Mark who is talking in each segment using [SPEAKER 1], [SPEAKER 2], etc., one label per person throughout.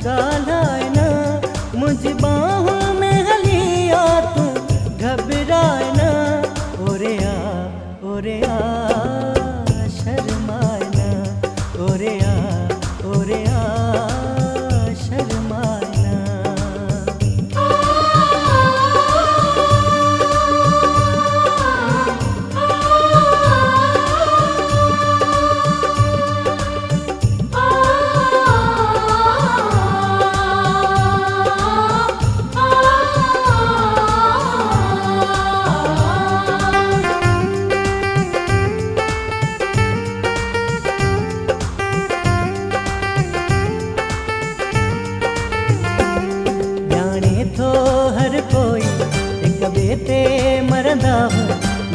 [SPEAKER 1] गालाए ना, मुझ बाहों में हलिया तू घबराए ना। ओरे आ शर्माए ना, ओरे आ शर्माए ना। तो हर कोई एक बेटे मरदा हो,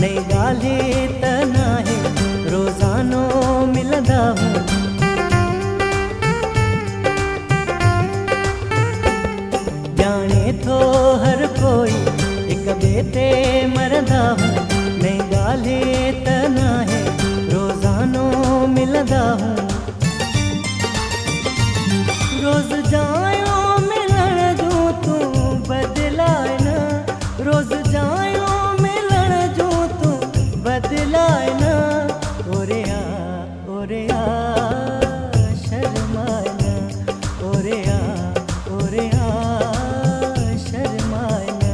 [SPEAKER 1] नई गाली तना है रोजानो मिलदा हो। जाने तो हर कोई एक बेटे मरदा हो, नई गाली तना है रोजानो मिलदा हो। रोज जायो बदलाए ना, रोज जायो मिलन जो तू बदलाए ना। ओरे आ शर्माए ना, ओरे आ शर्माए ना।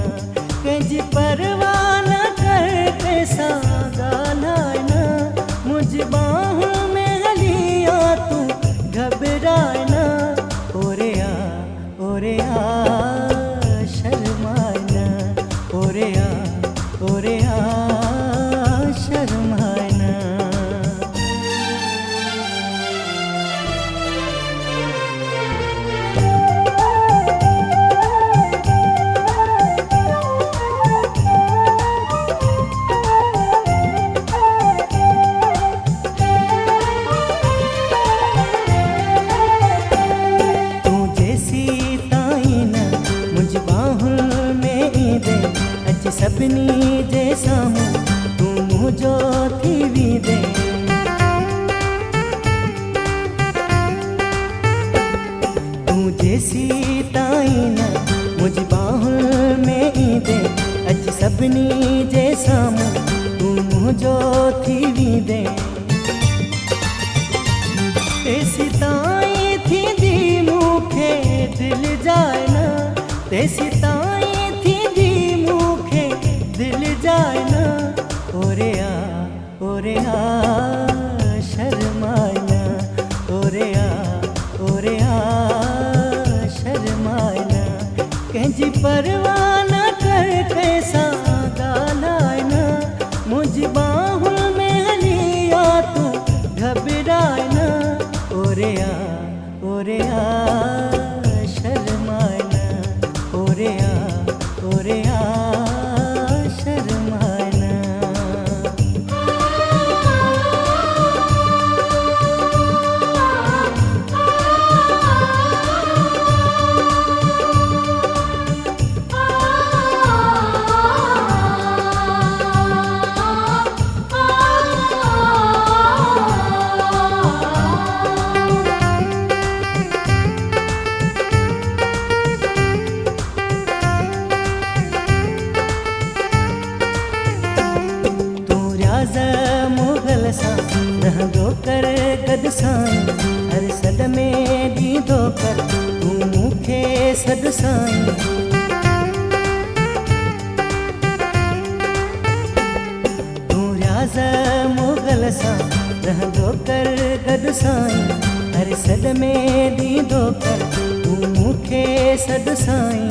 [SPEAKER 1] कंजी परवाह न कर कैसा गालाए ना, मुझ बाहों में हलिया तू घबराए ना। ओरे आ ओरे आ शर्माए ना। तू जैसी ताई ना मुझ बाहों में दे, अच सपनी जैसा हूँ तू मुझो थी भी दे। तू जैसी ताई ना मुझ बाहों में दे, अच सपनी जैसा हूँ तू मुझो थी भी दे। तेसी ताई थी दी मुखे दिल जाए ना, तेसी ताई दिल जाए ना। ओरे आ शर्माए ना, ओरे आ शर्माए ना। कंजी परवाह न कर कैसा गालाए ना, मुझ बाहों में हलिया तू घबराए ना। ओरे आ शर्माए ना, ओरे आ शर्माए ना। मुगल सा रहंदो कर गद साईं, हर सद में दीदो कर तू मूंखे सद साईं। तू राज़ मुगल सा रहंदो कर गद साईं, हर सद में दीदो कर तू मूंखे सद साईं।